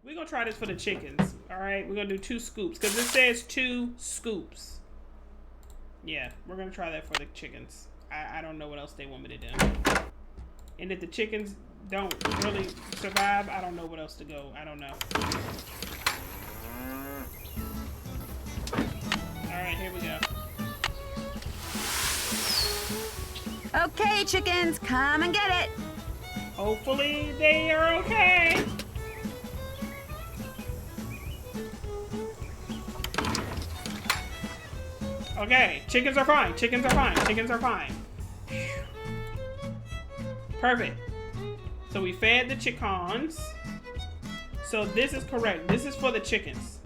We're gonna try this for the chickens. All right, we're gonna do 2 scoops because it says 2 scoops. Yeah, we're gonna try that for the chickens. I don't know what else they want me to do. And if the chickens don't really survive, I don't know what else to go. I don't know. All right, here we go. Okay, chickens, come and get it. Hopefully they are okay. Okay, chickens are fine. Chickens are fine. Chickens are fine. Perfect. So we fed the chickens. So this is correct. This is for the chickens.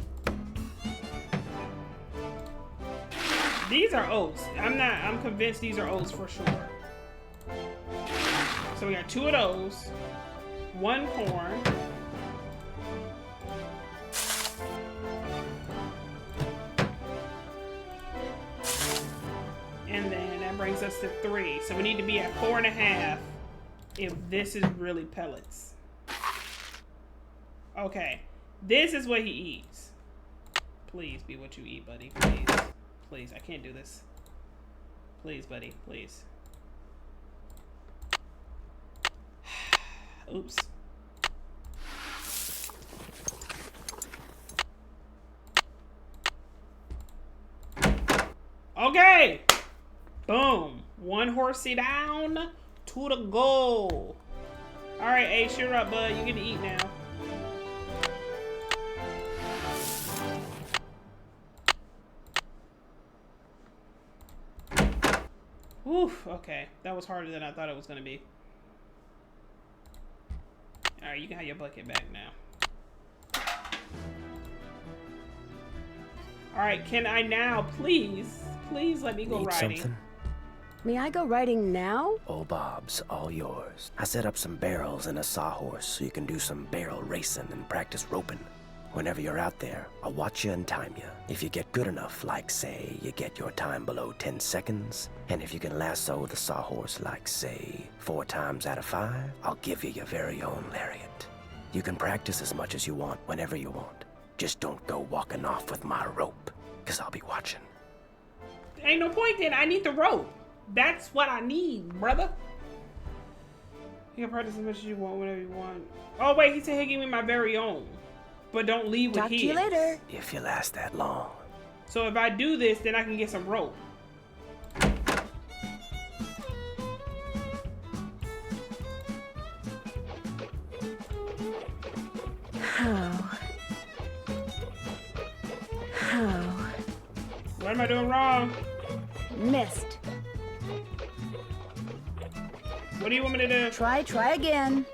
These are oats. I'm convinced these are oats for sure. So we got 2 of those. 1 corn. And then that brings us to 3. So we need to be at 4.5 if this is really pellets. Okay. This is what he eats. Please be what you eat, buddy. Please. Please. I can't do this. Please, buddy. Please. Oops. Okay. Boom. 1 horsey down to the goal. All right, Ace, you're up, bud. You get to eat now. Oof. Okay, that was harder than I thought it was gonna be. All right, you can have your bucket back now. All right, can I now please let me go Need riding? something? May I go riding now? Old Bob's all yours. I set up some barrels and a sawhorse so you can do some barrel racing and practice roping. Whenever you're out there, I'll watch you and time you. If you get good enough, like say, you get your time below 10 seconds, and if you can lasso the sawhorse like say, 4 times out of 5, I'll give you your very own lariat. You can practice as much as you want whenever you want. Just don't go walking off with my rope, 'cause I'll be watching. Ain't no point then. I need the rope. That's what I need, brother. You can practice as much as you want, whenever you want. Oh wait, he said he'll give me my very own, but don't leave with Talk to his. you later. If you last that long. So if I do this, then I can get some rope. How? What am I doing wrong? Missed. What do you want me to do? Try again.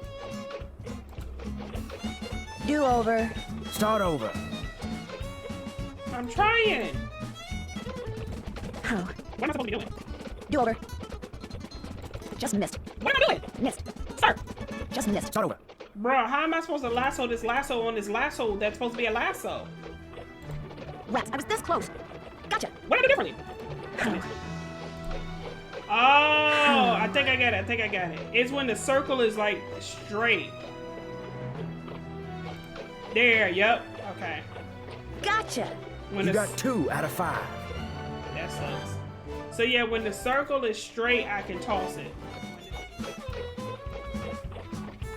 Do over. Start over. I'm trying. How? What am I supposed to be doing? Do over. Just missed. What am I doing? Missed. Start. Just missed. Start over. Bro, how am I supposed to lasso this lasso on this lasso that's supposed to be a lasso? Rats, I was this close. Gotcha. What did I do differently? Oh, I think I got it. I think I got it. It's when the circle is like straight. There, yep. Okay. Gotcha. When You the, got 2 out of 5. that sucks. So yeah, when the circle is straight, I can toss it.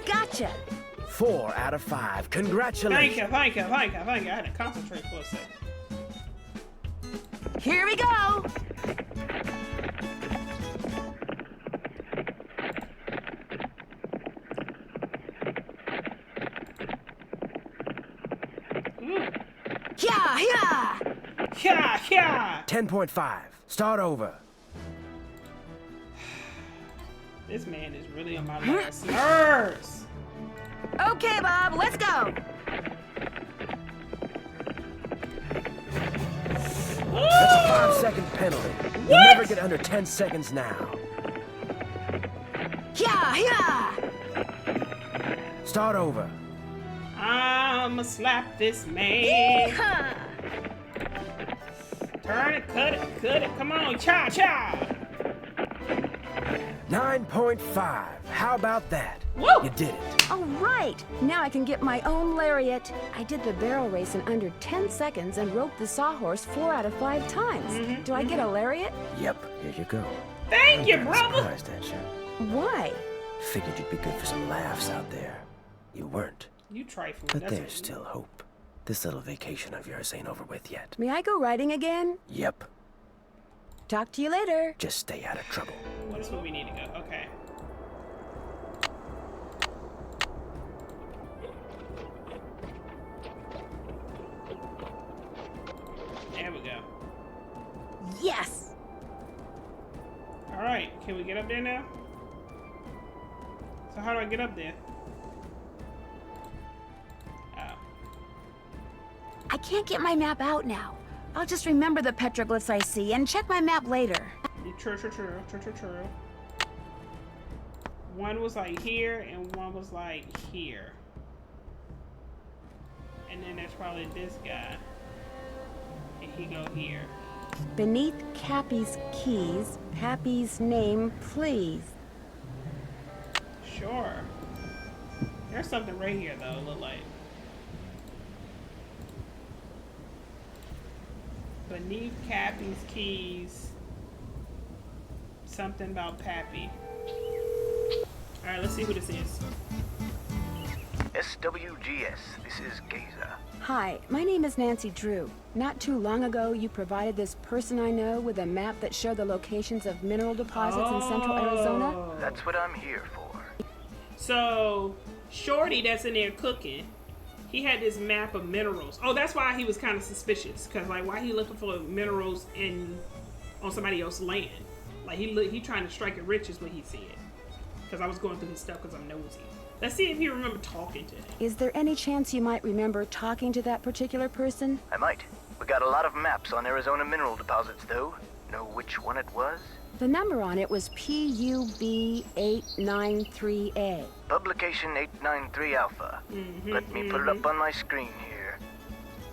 Gotcha. 4 out of 5. Thank Congratulations. you, thank you, thank you, thank you. I had to concentrate for a second. Here we go. Ooh. Yeah. Yeah. 10.5. Start over. This man is really on my last nerves. Okay, Bob, let's go. That's a 5-second penalty. You'll never get under 10 seconds now. Yeah. Start over. I'ma slap this man. Yeehaw. Turn it, cut it. Come on, cha. 9.5. How about that? Woo! You did it. All right, now I can get my own lariat. I did the barrel race in under 10 seconds and roped the sawhorse 4 out of 5 times. Do I get a lariat? Yep, here you go. Thank you, I'm brother. surprised at you. Why? Figured you'd be good for some laughs out there. You weren't. You trifling. But That's there's still hope. This little vacation of yours ain't over with yet. May I go riding again? Yep. Talk to you later. Just stay out of trouble. That's where we need to go. Okay. There we go. Yes! All right. Can we get up there now? So how do I get up there? Oh. I can't get my map out now. I'll just remember the petroglyphs I see and check my map later. True. One was like here and one was like here. And then there's probably this guy. And he go here. Beneath Cappy's keys, Pappy's name, please. Sure. There's something right here though, look like. Beneath Cappy's keys. Something about Pappy. Alright, let's see who this is. SWGS, this is Gaza. Hi, my name is Nancy Drew. Not too long ago, you provided this person I know with a map that showed the locations of mineral deposits in central Arizona. That's what I'm here for. So, Shorty that's in there cooking, he had this map of minerals. Oh, that's why he was kind of suspicious. Because, like, why he looking for minerals on somebody else's land? Like, he trying to strike it rich is what he said. Because I was going through his stuff because I'm nosy. Let's see if you remember talking to him. Is there any chance you might remember talking to that particular person? I might. We got a lot of maps on Arizona mineral deposits, though. Know which one it was? The number on it was PUB893A. Publication 893 Alpha. Let me put it up on my screen here.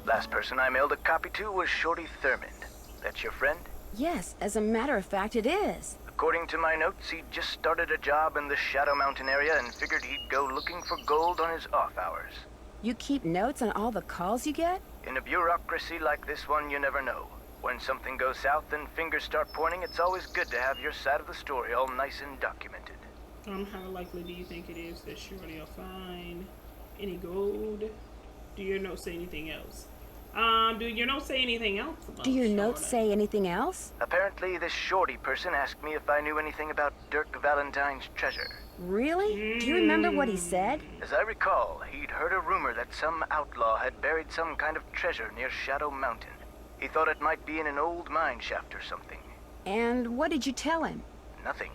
Last person I mailed a copy to was Shorty Thurmond. That's your friend? Yes, as a matter of fact, it is. According to my notes, he just started a job in the Shadow Mountain area and figured he'd go looking for gold on his off hours. You keep notes on all the calls you get? In a bureaucracy like this one, you never know. When something goes south and fingers start pointing, it's always good to have your side of the story all nice and documented. How likely do you think it is that Shorty will find any gold? Do your notes say anything else? Do your notes say anything else about Do your notes Shorty? say anything else? Apparently, this Shorty person asked me if I knew anything about Dirk Valentine's treasure. Really? Do you remember what he said? As I recall, he'd heard a rumor that some outlaw had buried some kind of treasure near Shadow Mountain. He thought it might be in an old mine shaft or something. And what did you tell him? Nothing.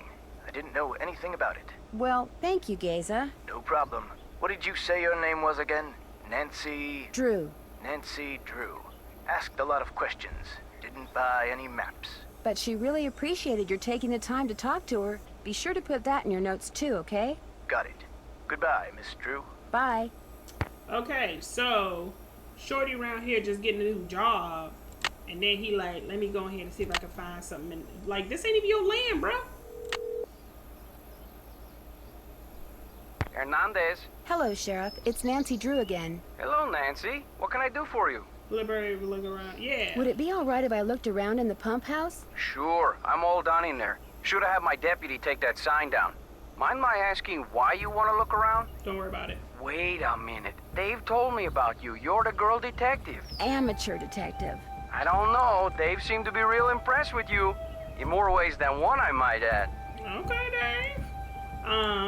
I didn't know anything about it. Well, thank you, Gaza. No problem. What did you say your name was again? Nancy... Drew. Nancy Drew. Asked a lot of questions. Didn't buy any maps. But she really appreciated your taking the time to talk to her. Be sure to put that in your notes too, okay? Got it. Goodbye, Miss Drew. Bye. Okay, so Shorty around here just getting a new job, and then he like, let me go ahead and see if I can find something. Like, this ain't even your land, bro. Hernandez. Hello, Sheriff. It's Nancy Drew again. Hello, Nancy. What can I do for you? Look around. Yeah. Would it be all right if I looked around in the pump house? Sure, I'm all done in there. Should have had my deputy take that sign down. Mind my asking why you want to look around? Don't worry about it. Wait a minute. Dave told me about you. You're the girl detective. Amateur detective. I don't know. Dave seemed to be real impressed with you. In more ways than one, I might add. Okay, Dave.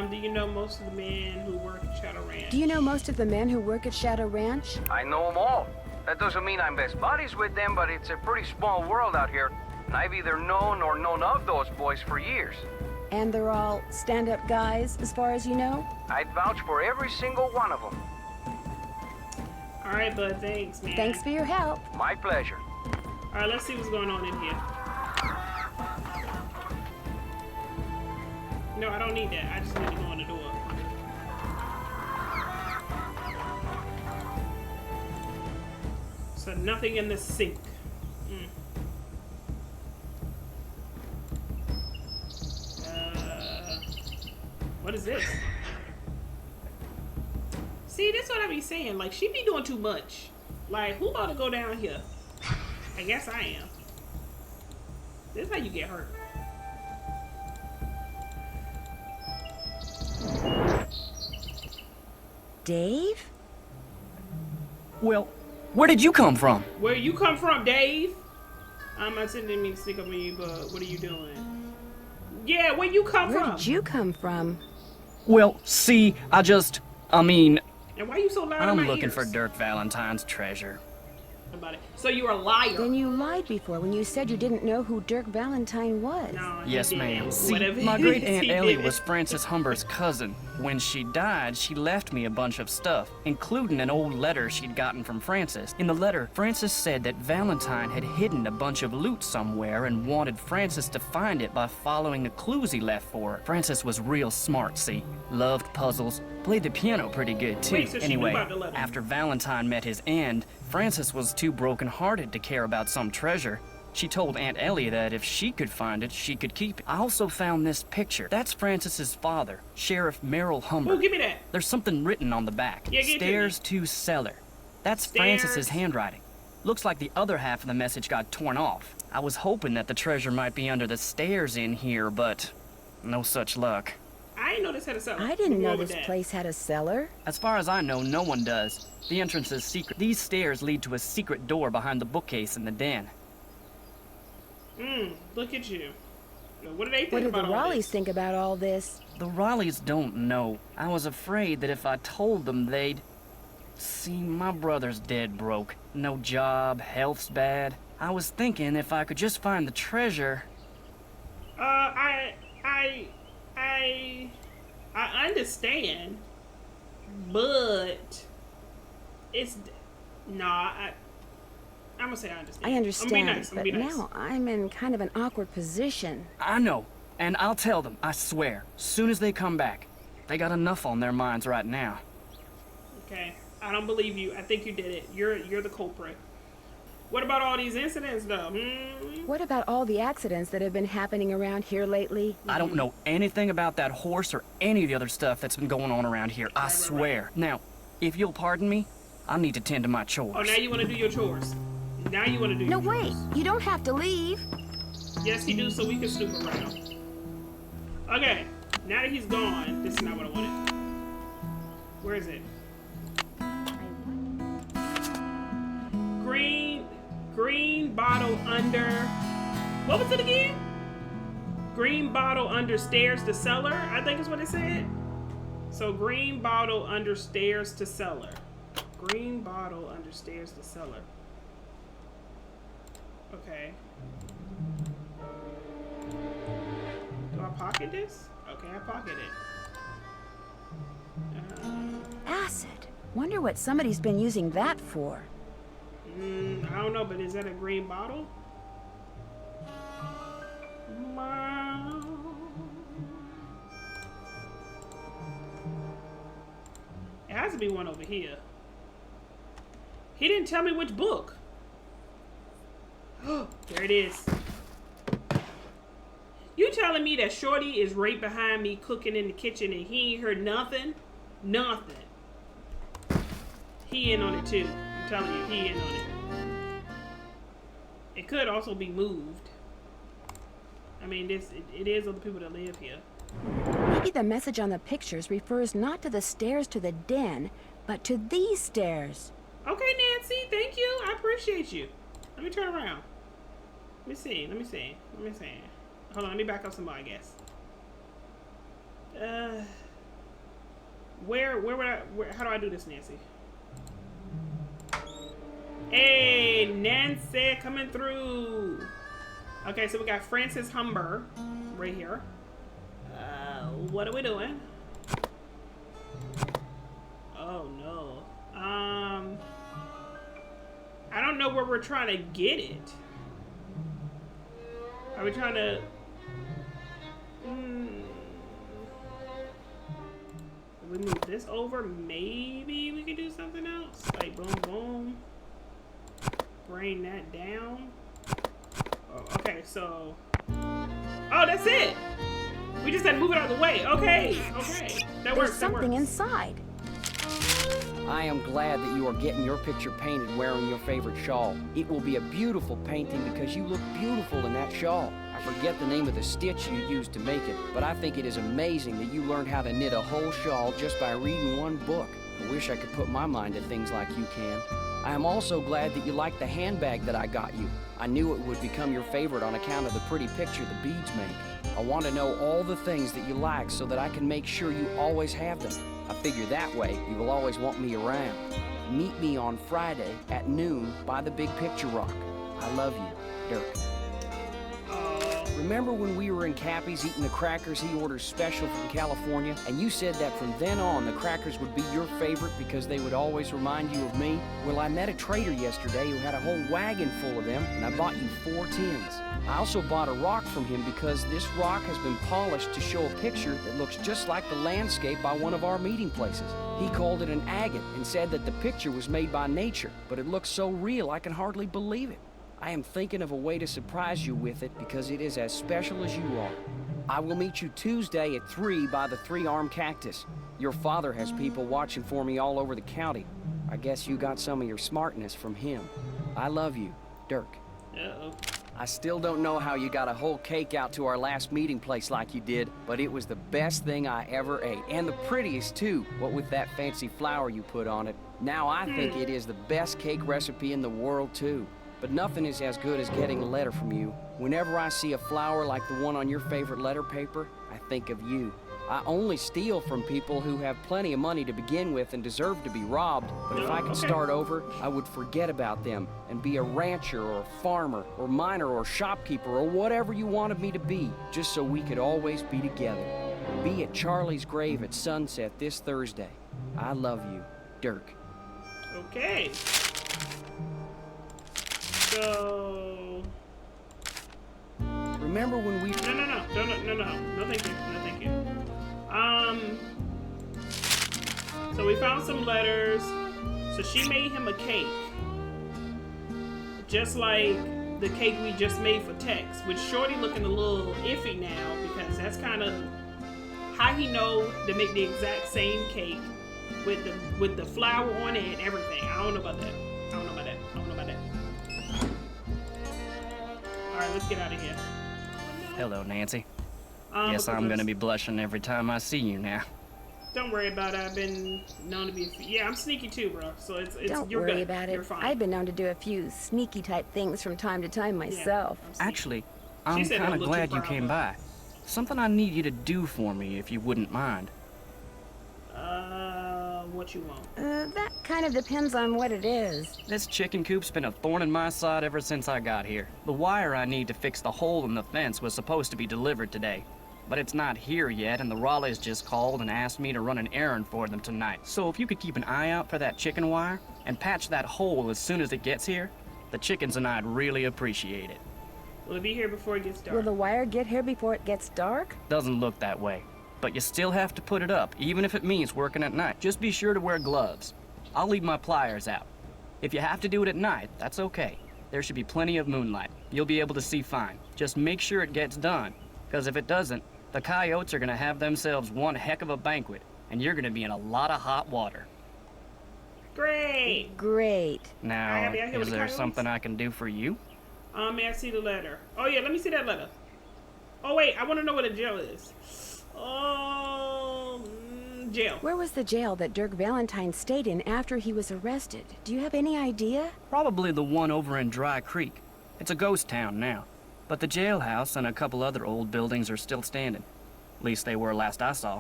Do you know most of the men who work at Shadow Ranch? Do you know most of the men who work at Shadow Ranch? I know them all. That doesn't mean I'm best buddies with them, but it's a pretty small world out here. And I've either known or known of those boys for years. And they're all stand-up guys, as far as you know? I'd vouch for every single one of them. All right, bud. Thanks, man. Thanks for your help. My pleasure. All right, let's see what's going on in here. No, I don't need that. I just need to go in the door. So nothing in the sink. What is this? See, that's what I be saying. Like, she be doing too much. Like, who about to go down here? I guess I am. This is how you get hurt. Dave? Well, where did you come from? Where you come from, Dave? I didn't mean to sneak up on you, but what are you doing? Yeah, where you come from? Where did you come from? Well, see, I mean, And why you so loud in my I'm looking ears? for Dirk Valentine's treasure. About it. So you're a liar. Then you lied before when you said you didn't know who Dirk Valentine was. No, he Yes, didn't. ma'am. See, Whatever my it great is, Aunt he Ellie didn't. was Frances Humber's cousin. When she died, she left me a bunch of stuff, including an old letter she'd gotten from Frances. In the letter, Frances said that Valentine had hidden a bunch of loot somewhere and wanted Frances to find it by following the clues he left for her. Frances was real smart, see? Loved puzzles, played the piano pretty good too. Wait, so she knew Anyway, about the letter. after Valentine met his end, Frances was too broken-hearted to care about some treasure. She told Aunt Ellie that if she could find it, she could keep it. I also found this picture. That's Frances's father, Sheriff Merrill Humber. Oh, give me that. There's something written on the back. Yeah, give it to Stairs to cellar. That's Stairs. Frances's handwriting. Looks like the other half of the message got torn off. I was hoping that the treasure might be under the stairs in here, but no such luck. I didn't know this had a cellar. I didn't We'll know go with this that. place had a cellar. As far as I know, no one does. The entrance is secret. These stairs lead to a secret door behind the bookcase in the den. Look at you. What do they think What do about the all Raleighs this? think about all this? The Raleighs don't know. I was afraid that if I told them, they'd... See, my brother's dead broke. No job, health's bad. I was thinking if I could just find the treasure... I understand, but it's I'm gonna say I understand. I understand, I'm gonna be nice. I'm but gonna be nice. now I'm in kind of an awkward position. I know, and I'll tell them, I swear, soon as they come back. They got enough on their minds right now. Okay, I don't believe you. I think you did it. You're the culprit. What about all these incidents, though? What about all the accidents that have been happening around here lately? I don't know anything about that horse or any of the other stuff that's been going on around here, I swear. Now, if you'll pardon me, I need to tend to my chores. Oh, now you want to do your chores. Now you want to do No, your wait. chores. You don't have to leave. Yes, he do, so we can snoop around. Okay, now that he's gone, this is not what I wanted. Where is it? Green bottle under... What was it again? Green bottle under stairs to cellar, I think is what it said. So green bottle under stairs to cellar. Green bottle under stairs to cellar. Okay. Do I pocket this? Okay, I pocket it. Acid. Wonder what somebody's been using that for. I don't know, but is that a green bottle? Wow. It has to be one over here. He didn't tell me which book. Oh, there it is. You telling me that Shorty is right behind me cooking in the kitchen and he ain't heard nothing? Nothing. He in on it too. I'm telling you, he in on it. It could also be moved. I mean, it is other people that live here. Maybe the message on the pictures refers not to the stairs to the den, but to these stairs. Okay, Nancy, thank you. I appreciate you. Let me turn around. Let me see. Hold on, let me back up some more, I guess. How do I do this, Nancy? Hey, Nancy, coming through. Okay, so we got Frances Humber right here. What are we doing? Oh no. I don't know where we're trying to get it. Are we trying to? If we move this over, maybe we could do something else. Like boom, boom. Bring that down. Oh, okay, so. Oh, that's it. We just had to move it out of the way. Okay, okay. That There's works. something that works. inside. I am glad that you are getting your picture painted wearing your favorite shawl. It will be a beautiful painting because you look beautiful in that shawl. I forget the name of the stitch you used to make it, but I think it is amazing that you learned how to knit a whole shawl just by reading one book. I wish I could put my mind to things like you can. I am also glad that you like the handbag that I got you. I knew it would become your favorite on account of the pretty picture the beads make. I want to know all the things that you like so that I can make sure you always have them. I figure that way you will always want me around. Meet me on Friday at noon by the Big Picture Rock. I love you, Dirk. Remember when we were in Cappy's eating the crackers he orders special from California, and you said that from then on the crackers would be your favorite because they would always remind you of me? Well, I met a trader yesterday who had a whole wagon full of them, and I bought you 4 tins. I also bought a rock from him because this rock has been polished to show a picture that looks just like the landscape by one of our meeting places. He called it an agate and said that the picture was made by nature, but it looks so real I can hardly believe it. I am thinking of a way to surprise you with it because it is as special as you are. I will meet you Tuesday at 3 by the 3-armed cactus. Your father has people watching for me all over the county. I guess you got some of your smartness from him. I love you, Dirk. Uh-oh. I still don't know how you got a whole cake out to our last meeting place like you did, but it was the best thing I ever ate. And the prettiest, too, what with that fancy flower you put on it. Now I think it is the best cake recipe in the world, too. But nothing is as good as getting a letter from you. Whenever I see a flower like the one on your favorite letter paper, I think of you. I only steal from people who have plenty of money to begin with and deserve to be robbed, but if I could start over, I would forget about them and be a rancher or a farmer or miner or shopkeeper or whatever you wanted me to be, just so we could always be together. Be at Charlie's grave at sunset this Thursday. I love you, Dirk. Okay. So... Remember when we... No, thank you. So we found some letters. So she made him a cake. Just like the cake we just made for Tex, with Shorty looking a little iffy now because that's kind of how he know to make the exact same cake with the flour on it and everything. I don't know about that. Alright, let's get out of here. Hello, Nancy. Guess I'm gonna be blushing every time I see you now. Don't worry about it. I've been known to be... Yeah, I'm sneaky too, bro. So it's Don't you're worry good. about You're it. fine. I've been known to do a few sneaky type things from time to time myself. Yeah, Actually, I'm said kind don't of look glad too you far came out. by. Something I need you to do for me, if you wouldn't mind. What you want? That kind of depends on what it is. This chicken coop's been a thorn in my side ever since I got here. The wire I need to fix the hole in the fence was supposed to be delivered today, but it's not here yet, and the Raleighs just called and asked me to run an errand for them tonight. So if you could keep an eye out for that chicken wire and patch that hole as soon as it gets here, the chickens and I'd really appreciate it. Will it be here before it gets dark? Will the wire get here before it gets dark? Doesn't look that way, but you still have to put it up, even if it means working at night. Just be sure to wear gloves. I'll leave my pliers out. If you have to do it at night, that's okay. There should be plenty of moonlight. You'll be able to see fine. Just make sure it gets done, because if it doesn't, the coyotes are gonna have themselves one heck of a banquet, and you're gonna be in a lot of hot water. Great. Now, Abby, I hear is the there coyotes. something I can do for you? May I see the letter? Oh yeah, let me see that letter. Oh wait, I want to know what a jail is. Oh, jail. Where was the jail that Dirk Valentine stayed in after he was arrested? Do you have any idea? Probably the one over in Dry Creek. It's a ghost town now, but the jailhouse and a couple other old buildings are still standing. At least they were last I saw.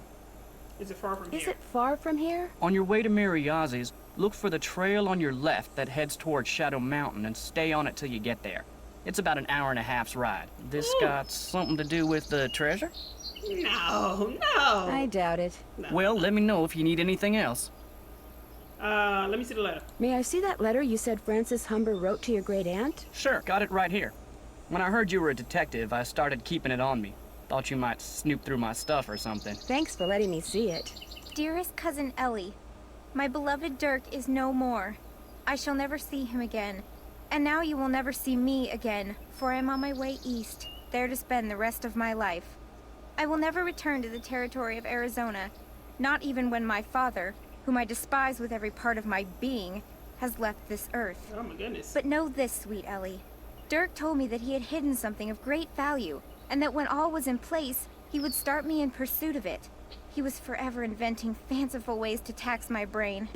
Is it far from Is here? it far from here? On your way to Mariazzi's, look for the trail on your left that heads towards Shadow Mountain and stay on it till you get there. It's about an hour and a half's ride. This got something to do with the treasure? No. I doubt it. Well, let me know if you need anything else. Let me see the letter. May I see that letter you said Francis Humber wrote to your great aunt? Sure, got it right here. When I heard you were a detective, I started keeping it on me. Thought you might snoop through my stuff or something. Thanks for letting me see it. Dearest cousin Ellie, my beloved Dirk is no more. I shall never see him again. And now you will never see me again, for I am on my way east, there to spend the rest of my life. I will never return to the territory of Arizona, not even when my father, whom I despise with every part of my being, has left this earth. Oh my goodness. But know this, sweet Ellie. Dirk told me that he had hidden something of great value, and that when all was in place, he would start me in pursuit of it. He was forever inventing fanciful ways to tax my brain,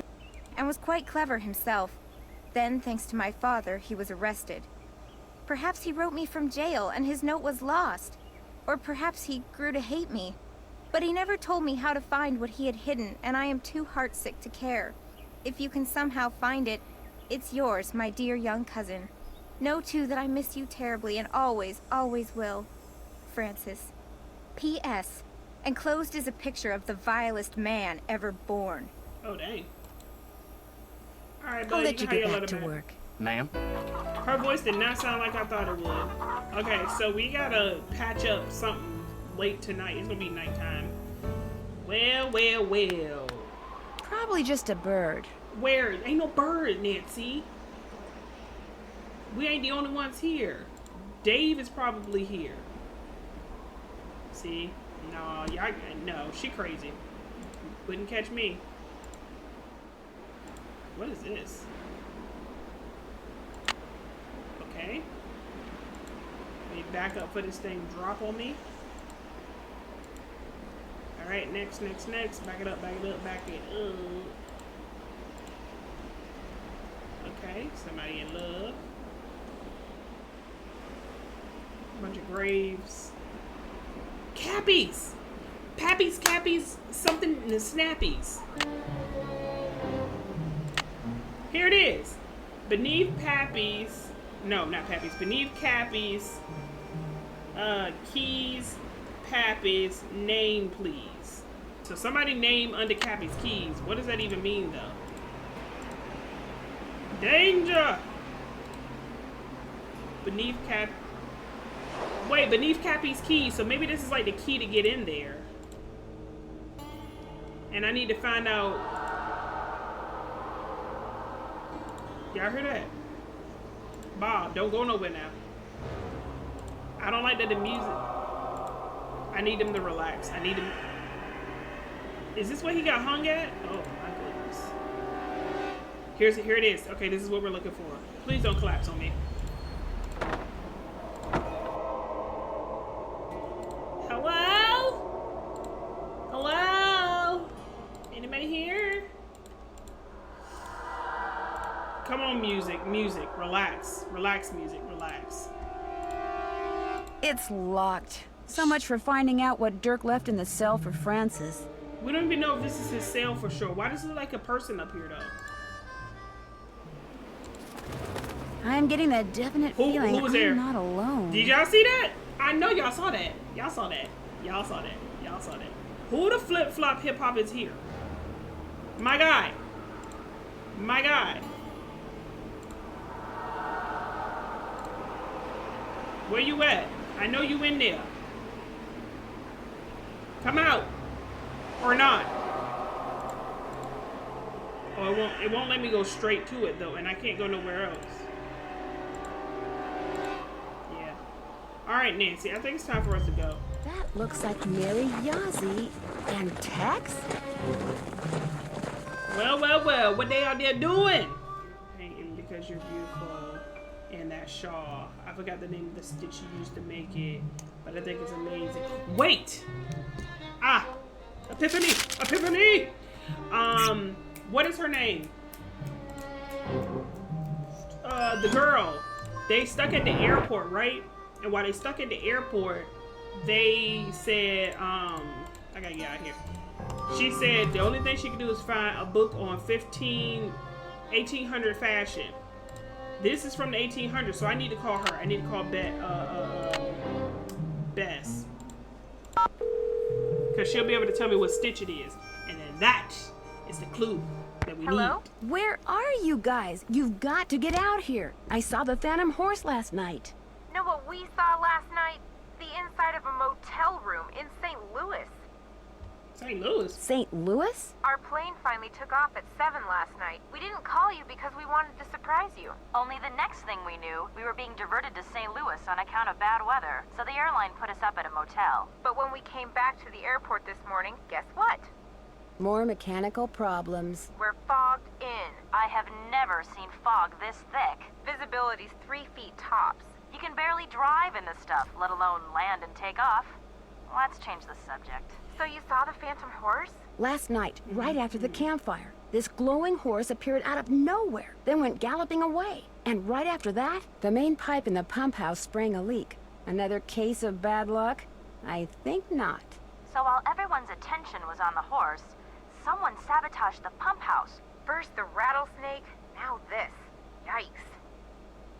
and was quite clever himself. Then, thanks to my father, he was arrested. Perhaps he wrote me from jail and his note was lost. Or perhaps he grew to hate me. But he never told me how to find what he had hidden, and I am too heartsick to care. If you can somehow find it, it's yours, my dear young cousin. Know, too, that I miss you terribly and always, always will. Francis. P.S. Enclosed is a picture of the vilest man ever born. Oh, dang. Alright, I'll buddy, let you how get let back to her work. Ma'am? Her voice did not sound like I thought it would. Okay, so we gotta patch up something late tonight. It's gonna be nighttime. Well, well, well. Probably just a bird. Where? Ain't no bird, Nancy. We ain't the only ones here. Dave is probably here. See? No, y'all, no, she crazy. Wouldn't catch me. What is this? Okay. Let me back up for this thing drop on me. Alright, next. Back it up, back it up, back it up. Okay, somebody in love. Bunch of graves. Cappies! Pappies, cappies, something in the snappies. Here it is. Beneath Pappy's, no, not Pappy's, beneath Cappy's, keys, Pappy's, name please. So somebody name under Cappy's keys. What does that even mean though? Danger! Beneath beneath Cappy's keys. So maybe this is like the key to get in there. And I need to find out. Y'all heard that? Bob, don't go nowhere now. I don't like that the music. I need him to relax. I need him. Is this where he got hung at? Oh my goodness. Here it is. Okay, this is what we're looking for. Please don't collapse on me. Hello? Hello? Anybody here? Come on, music, relax, music, relax. It's locked. So much for finding out what Dirk left in the cell for Francis. We don't even know if this is his cell for sure. Why does it look like a person up here, though? I'm getting that definite feeling who was there? I'm not alone. Did y'all see that? I know y'all saw that. Y'all saw that. Who the flip-flop hip-hop is here? My guy. Where you at? I know you in there. Come out. Or not. Oh, it won't let me go straight to it though, and I can't go nowhere else. Yeah. Alright, Nancy, I think it's time for us to go. That looks like Mary Yazzie and Tex. Well, what they out there doing? Painting because you're beautiful. And that shawl. I forgot the name of the stitch you used to make it, but I think it's amazing. Wait! Ah! Epiphany! What is her name? The girl. They stuck at the airport, right? And while they stuck at the airport, they said, I gotta get out of here. She said the only thing she could do is find a book on 1800 fashion. This is from the 1800s, so I need to call her. I need to call Bess. Because she'll be able to tell me what stitch it is. And then that is the clue that we need. Where are you guys? You've got to get out here. I saw the Phantom Horse last night. Know what we saw last night? The inside of a motel room in St. Louis. St. Louis? St. Louis? Our plane finally took off at 7 last night. We didn't call you because we wanted to surprise you. Only the next thing we knew, we were being diverted to St. Louis on account of bad weather, so the airline put us up at a motel. But when we came back to the airport this morning, guess what? More mechanical problems. We're fogged in. I have never seen fog this thick. Visibility's 3 feet tops. You can barely drive in this stuff, let alone land and take off. Let's change the subject. So you saw the phantom horse? Last night, right after the campfire, this glowing horse appeared out of nowhere, then went galloping away. And right after that, the main pipe in the pump house sprang a leak. Another case of bad luck? I think not. So while everyone's attention was on the horse, someone sabotaged the pump house. First the rattlesnake, now this. Yikes.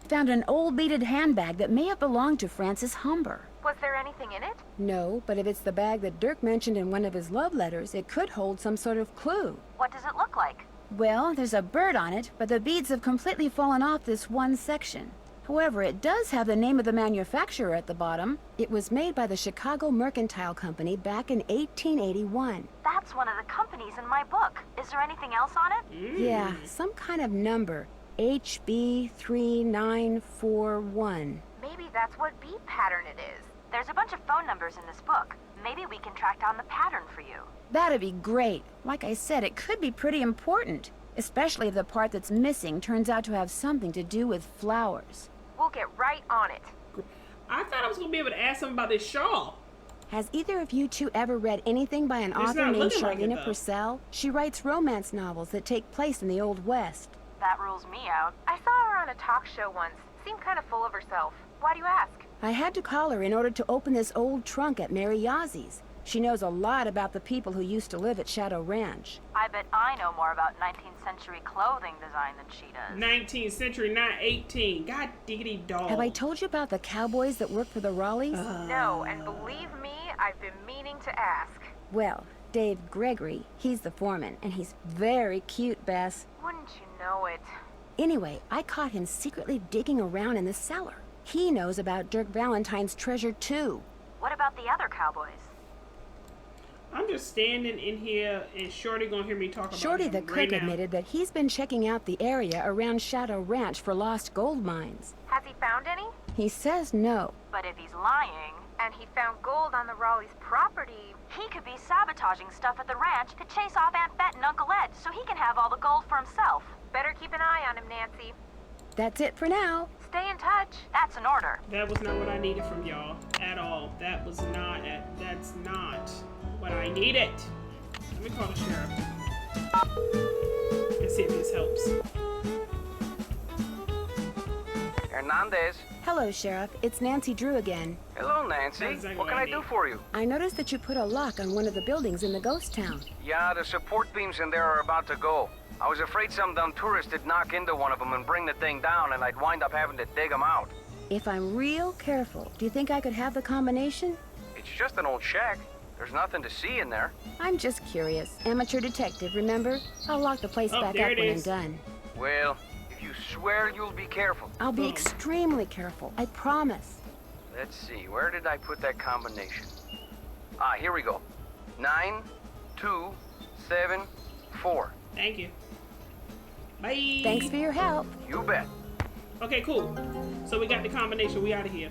Found an old beaded handbag that may have belonged to Francis Humber. Was there anything in it? No, but if it's the bag that Dirk mentioned in one of his love letters, it could hold some sort of clue. What does it look like? Well, there's a bird on it, but the beads have completely fallen off this one section. However, it does have the name of the manufacturer at the bottom. It was made by the Chicago Mercantile Company back in 1881. That's one of the companies in my book. Is there anything else on it? Yeah, some kind of number. HB3941. Maybe that's what beat pattern it is. There's a bunch of phone numbers in this book. Maybe we can track down the pattern for you. That'd be great. Like I said, it could be pretty important. Especially if the part that's missing turns out to have something to do with flowers. We'll get right on it. I thought I was gonna be able to ask something about this shawl. Has either of you two ever read anything by an author not named looking like it, Charlena though. Purcell? She writes romance novels that take place in the Old West. That rules me out. I saw her on a talk show once. Seemed kind of full of herself. Why do you ask? I had to call her in order to open this old trunk at Mary Yazzie. She knows a lot about the people who used to live at Shadow Ranch. I bet I know more about 19th century clothing design than she does. 19th century, not 18. God diggity dog. Have I told you about the cowboys that work for the Raleighs? No, and believe me, I've been meaning to ask. Well, Dave Gregory, he's the foreman, and he's very cute, Bess. Wouldn't you know it? Anyway, I caught him secretly digging around in the cellar. He knows about Dirk Valentine's treasure, too. What about the other cowboys? I'm just standing in here and Shorty gonna hear me talk about Shorty him the cook right now. admitted that he's been checking out the area around Shadow Ranch for lost gold mines. Has he found any? He says no. But if he's lying, And he found gold on the Raleigh's property. he could be sabotaging stuff at the ranch to chase off Aunt Bet and Uncle Ed so he can have all the gold for himself. Better keep an eye on him, Nancy. That's it for now. Stay in touch. That's an order. That was not what I needed from y'all at all. That's not what I needed. Let me call the sheriff and see if this helps. Hernandez. Hello, Sheriff. It's Nancy Drew again. Hello, Nancy. That's exactly What can what I I do need. for you? I noticed that you put a lock on one of the buildings in the ghost town. Yeah, the support beams in there are about to go. I was afraid some dumb tourist would knock into one of them and bring the thing down, and I'd wind up having to dig them out. If I'm real careful, do you think I could have the combination? It's just an old shack. There's nothing to see in there. I'm just curious. Amateur detective, remember? I'll lock the place Oh, back there up it when is. I'm done. Well, if you swear you'll be careful. I'll be Boom. extremely careful. I promise. Let's see, where did I put that combination? Ah, here we go. 9, 2, 7, 4. Thank you. Bye. Thanks for your help. You bet. Okay, cool. So we got the combination. We out of here.